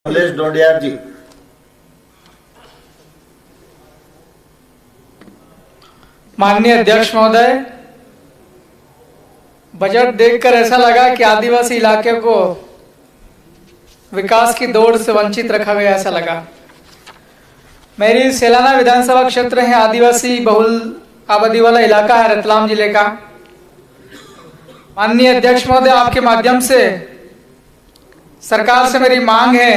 कमलेश डोडियार जी। माननीय अध्यक्ष महोदय, बजट देखकर ऐसा लगा कि आदिवासी इलाके को विकास की दौड़ से वंचित रखा गया, ऐसा लगा। मेरी सेलाना विधानसभा क्षेत्र है, आदिवासी बहुल आबादी वाला इलाका है रतलाम जिले का। माननीय अध्यक्ष महोदय, आपके माध्यम से सरकार से मेरी मांग है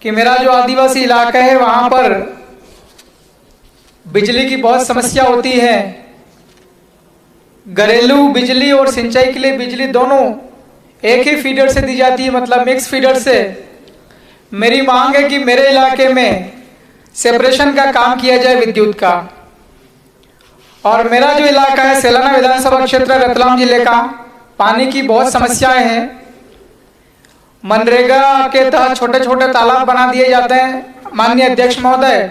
कि मेरा जो आदिवासी इलाका है वहां पर बिजली की बहुत समस्या होती है। घरेलू बिजली और सिंचाई के लिए बिजली दोनों एक ही फीडर से दी जाती है, मतलब मिक्स फीडर से। मेरी मांग है कि मेरे इलाके में सेपरेशन का काम किया जाए विद्युत का। और मेरा जो इलाका है सेलाना विधानसभा क्षेत्र रतलाम जिले का, पानी की बहुत समस्याएं हैं। मनरेगा के तहत छोटे छोटे तालाब बना दिए जाते हैं माननीय अध्यक्ष महोदय,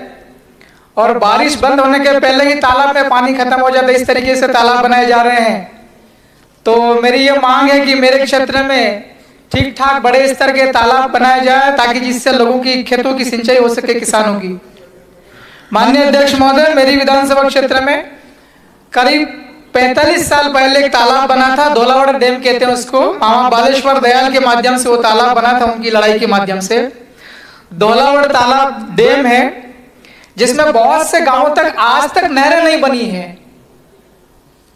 और बारिश बंद होने के पहले ही तालाब में पानी खत्म हो जाता है। इस तरीके से तालाब बनाए जा रहे हैं। तो मेरी ये मांग है कि मेरे क्षेत्र में ठीक ठाक बड़े स्तर के तालाब बनाए जाए ताकि जिससे लोगों की खेतों की सिंचाई हो सके, किसानों की। माननीय अध्यक्ष महोदय, मेरी विधानसभा क्षेत्र में करीब 45 साल पहले एक तालाब बना था, धोलावड़ डैम कहते हैं उसको। मामा बालेश्वर दयाल के माध्यम से वो तालाब बना था, उनकी लड़ाई के माध्यम से। धोलावड़ तालाब डैम है जिसमें बहुत से गांवों तक आज तक नहरें नहीं बनी है।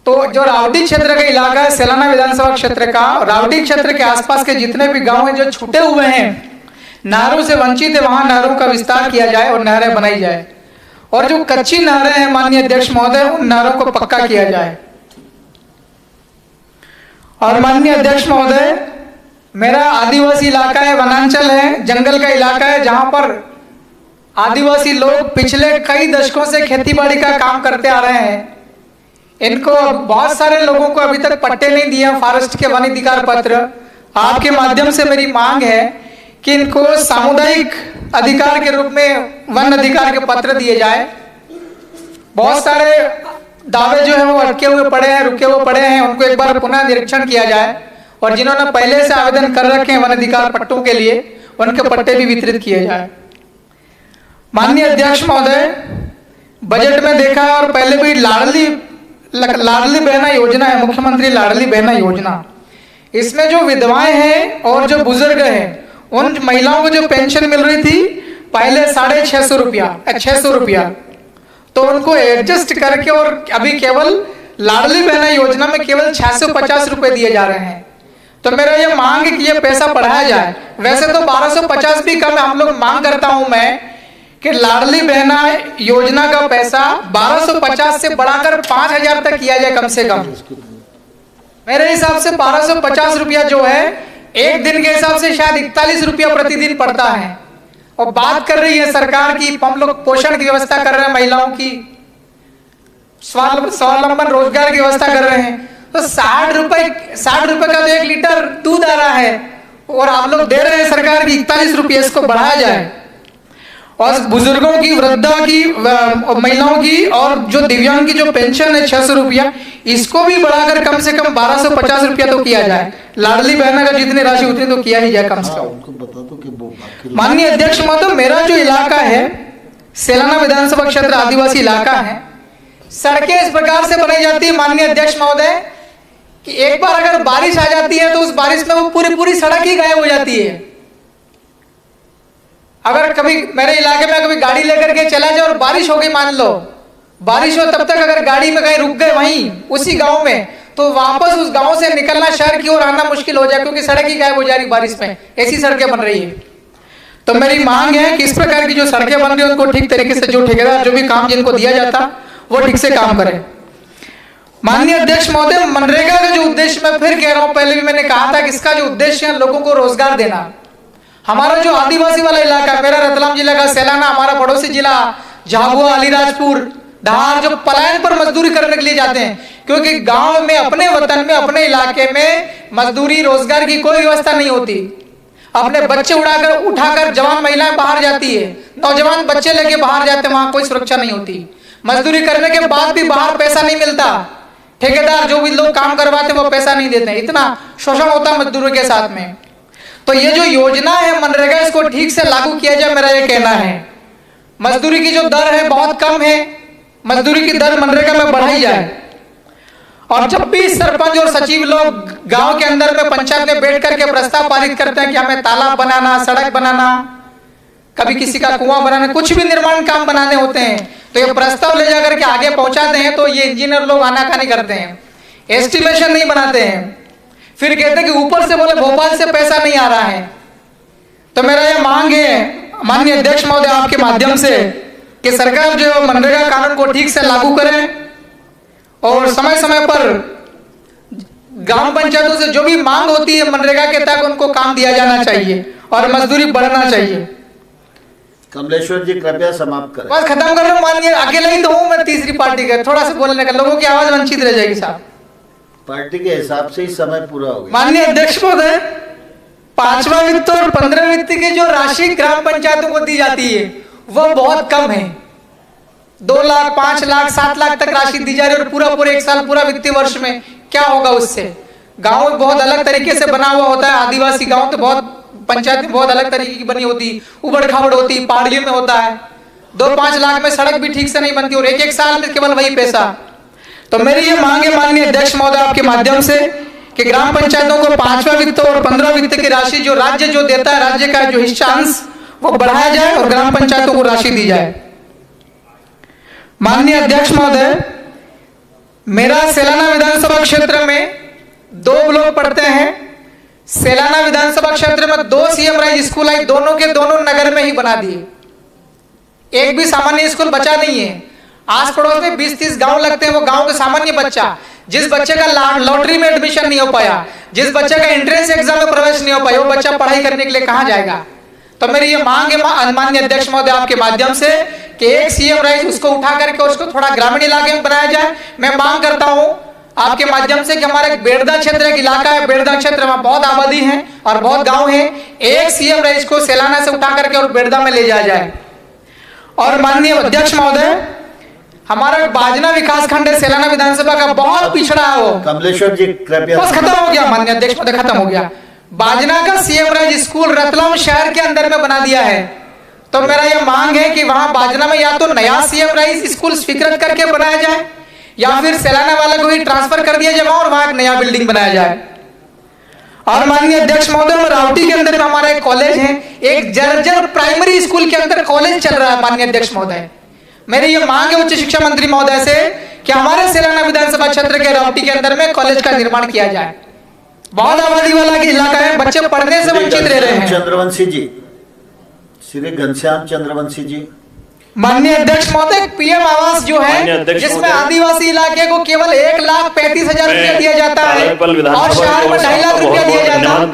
तो जो रावटी क्षेत्र का इलाका है सेलाना विधानसभा क्षेत्र का, रावटी क्षेत्र के आसपास के जितने भी गांव हैं जो छूटे हुए हैं, नहरों से वंचित है, वहां नहरों का विस्तार किया जाए और नहरें बनाई जाए। और जो कच्ची नहरें हैं माननीय अध्यक्ष महोदय, उन नहरों को पक्का किया जाए। और माननीय अध्यक्ष महोदय, मेरा आदिवासी इलाका है, वनांचल है, जंगल का इलाका है, जहां पर आदिवासी लोग पिछले कई दशकों से खेतीबाड़ी का काम करते आ रहे हैं। इनको बहुत सारे लोगों को अभी तक पट्टे नहीं दिए, फॉरेस्ट के वन अधिकार पत्र। आपके माध्यम से मेरी मांग है कि इनको सामुदायिक अधिकार के रूप में वन अधिकार के पत्र दिए जाए। बहुत सारे दावे जो है वो अटके हुए पड़े हैं, रुके हुए पड़े हैं, उनको एक बार पुनः निरीक्षण किया जाए। और जिन्होंने पहले से आवेदन कर रखे हैं वन अधिकार पट्टों के लिए, उनके पट्टे भी वितरित किए जाए। माननीय अध्यक्ष महोदय, बजट में देखा और पहले भी लाडली बहना योजना है, मुख्यमंत्री लाडली बहना योजना। इसमें जो विधवाएं हैं और जो बुजुर्ग हैं, उन महिलाओं को जो पेंशन मिल रही थी पहले 650 रुपया, तो उनको एडजस्ट करके और अभी केवल लाडली बहना योजना में केवल 650 रुपए दिए जा रहे हैं। तो मेरा ये मांग है कि ये पैसा बढ़ाया जाए। वैसे तो 1250 भी कम है, हम लोग मांग करता हूं मैं कि लाडली बहना योजना का पैसा 1250 से बढ़ाकर 5000 तक किया जाए कम से कम। मेरे हिसाब से 1250 रुपया जो है एक दिन के हिसाब से शायद 41 रुपया प्रतिदिन पड़ता है। और बात कर रही है सरकार की, हम लोग पोषण की व्यवस्था कर रहे हैं, महिलाओं की स्वावलंबन रोजगार की व्यवस्था कर रहे हैं। तो 60 रुपए का तो 1 लीटर दूध आ रहा है और आप लोग दे रहे हैं सरकार की 41 रुपये। इसको बढ़ाया जाए। और बुजुर्गों की, वृद्धा की, महिलाओं की और जो दिव्यांग की जो पेंशन है 600 रुपया, इसको भी बढ़ाकर कम से कम 1250 रुपया तो किया जाए। लाडली बहना का जितनी राशि उतनी तो किया ही जाए कम से कम। माननीय अध्यक्ष महोदय, मेरा जो इलाका है सेलाना विधानसभा क्षेत्र आदिवासी इलाका है, सड़कें इस प्रकार से बनाई जाती है माननीय अध्यक्ष महोदय कि एक बार अगर बारिश आ जाती है तो उस बारिश में वो पूरी सड़क ही गायब हो जाती है। अगर कभी मेरे इलाके में कभी गाड़ी लेकर के चला जाए और बारिश हो गई, मान लो बारिश हो, तब तक अगर गाड़ी में कहीं रुक गए वहीं उसी गांव में, तो वापस उस गांव से निकलना, शहर की ओर आना मुश्किल हो जाए, क्योंकि सड़क ही गायब हो जा रही बारिश में। ऐसी सड़कें बन रही है। तो मेरी मांग है कि इस प्रकार की जो सड़कें बन रही है उनको ठीक तरीके से, जो ठेकेदार जो भी काम जिनको दिया जाता वो ठीक से काम करे। माननीय अध्यक्ष महोदय, मनरेगा का जो उद्देश्य, मैं फिर कह रहा हूं, पहले भी मैंने कहा था कि इसका जो उद्देश्य है लोगों को रोजगार देना। हमारा जो आदिवासी वाला इलाका, मेरा रतलाम जिला का सेलाना, हमारा पड़ोसी जिला झाबुआ, अलीराजपुर, धार, जो पलायन पर मजदूरी करने के लिए जाते हैं, क्योंकि गांव में, अपने वतन में, अपने इलाके में मजदूरी रोजगार की कोई व्यवस्था नहीं होती। अपने बच्चे उठाकर जवान महिलाएं बाहर जाती है, नौजवान बच्चे लेके बाहर जाते हैं, वहां कोई सुरक्षा नहीं होती। मजदूरी करने के बाद भी बाहर पैसा नहीं मिलता। ठेकेदार जो भी लोग काम करवाते हैं वो पैसा नहीं देते हैं। इतना शोषण होता है मजदूरों के साथ में। तो ये जो योजना है मनरेगा, इसको ठीक से लागू किया जाए, मेरा ये कहना है। मजदूरी की जो दर है बहुत कम है, मजदूरी की दर मनरेगा में बढ़ाई जाए। और जब भी सरपंच और सचिव लोग गांव के अंदर में पंचायत में बैठ करके प्रस्ताव पारित करते हैं कि हमें तालाब बनाना, सड़क बनाना, कभी किसी का कुआं बनाना, कुछ भी निर्माण काम बनाने होते हैं, तो ये प्रस्ताव ले जाकर के आगे पहुंचाते हैं, तो ये इंजीनियर लोग आनाकानी करते हैं, एस्टिमेशन नहीं बनाते हैं, फिर कहते हैं कि ऊपर से बोले भोपाल से पैसा नहीं आ रहा है। तो मेरा ये मांग है माननीय अध्यक्ष महोदय आपके माध्यम से कि सरकार जो मनरेगा कानून को ठीक से लागू करे और समय समय पर ग्राम पंचायतों से जो भी मांग होती है मनरेगा के तहत उनको काम दिया जाना चाहिए और मजदूरी बढ़ना चाहिए। कमलेश्वर जी कृपया समाप्त करें। बस खत्म कर रहा हूँ, मानिए अकेले ही तो हूँ मैं, तीसरी पार्टी का, थोड़ा सा बोलने का, लोगों की आवाज वंचित रह जाएगी साहब। पार्टी के हिसाब से ही समय पूरा हो गया। माननीय अध्यक्ष महोदय, 5वां वित्त और 15वें वित्त की जो राशि ग्राम पंचायतों को दी जाती है वह बहुत कम है। 2 लाख, 5 लाख, 7 लाख तक राशि दी जा रही है और पूरा एक साल, पूरा वित्तीय वर्ष में क्या होगा उससे? गांव बहुत अलग तरीके से बना हुआ होता है, आदिवासी गांव तो बहुत, पंचायत बहुत अलग तरीके की बनी होती, उबड़ खाबड़ होती, पहाड़ियों में होता है। 2-5 लाख में सड़क भी ठीक से नहीं बनती और एक साल में केवल वही पैसा। तो मेरी ये मांग है माननीय अध्यक्ष महोदय आपके माध्यम से कि ग्राम पंचायतों को 5वां वित्त और 15वां वित्त की राशि जो राज्य जो देता है, राज्य का जो हिस्सांश वो बढ़ाया जाए और ग्राम पंचायतों को राशि दी जाए। माननीय अध्यक्ष महोदय, मेरा सेलाना विधानसभा क्षेत्र में 2 ब्लॉक पड़ते हैं। सेलाना विधानसभा क्षेत्र में 2 सीएम राइज स्कूल आई, दोनों के दोनों नगर में ही बना दिए। एक भी सामान्य स्कूल बचा नहीं है। आस पड़ोस में 20-30 गांव लगते हैं, वो गांव के सामान्य बच्चा, जिस बच्चे का लॉटरी में एडमिशन नहीं हो पाया, जिस बच्चे का एंट्रेंस एग्जाम में प्रवेश नहीं हो पाया, वो बच्चा पढ़ाई करने के लिए कहां जाएगा? तो मेरी ये मांग है माननीय अध्यक्ष महोदय आपके माध्यम से कि एक सीएम राइज उसको उठा करके उसको थोड़ा ग्रामीण इलाके में बनाया जाए। मैं मांग करता हूं आपके माध्यम से कि हमारे बेड़दा क्षेत्र एक इलाका है, बेड़दा क्षेत्र में बहुत आबादी है और बहुत गांव है, एक सीएम राइज को सेलाना से उठा करके और बेड़दा में ले जाया जाए। और माननीय अध्यक्ष महोदय, हमारा बाजना विकास खंड है सेलाना विधानसभा का, बहुत पिछड़ा है वो। कमलेश्वर जी कृपया। बस खत्म हो गया माननीय अध्यक्ष महोदय, खत्म हो गया। बाजना का सीएम राइज स्कूल रतलाम शहर के अंदर में बना दिया है। तो मेरा यह मांग है कि वहां बाजना में या तो नया सीएम राइज स्कूल स्वीकृत करके बनाया जाए या फिर सेलाना वाले को ही ट्रांसफर कर दिया जाए और वहां एक नया बिल्डिंग बनाया जाए। और माननीय अध्यक्ष महोदय, रावटी के अंदर हमारा एक कॉलेज है, एक जर्जर प्राइमरी स्कूल के अंदर कॉलेज चल रहा है। माननीय अध्यक्ष महोदय, मेरी ये मांग है उच्च शिक्षा मंत्री महोदय से कि हमारे सेलाना विधानसभा क्षेत्र के रावटी के अंदर में कॉलेज का निर्माण किया जाए। बहुत आबादी वाला इलाका है, बच्चे पढ़ने से वंचित रह रहे हैं। चंद्रवंशी जी, श्री घनश्याम चंद्रवंशी जी। माननीय अध्यक्ष महोदय, पीएम आवास जो है जिसमें आदिवासी इलाके को केवल 1,35,000 रुपया दिया जाता है और शहर में 2.5 लाख रुपया दिया जाता है।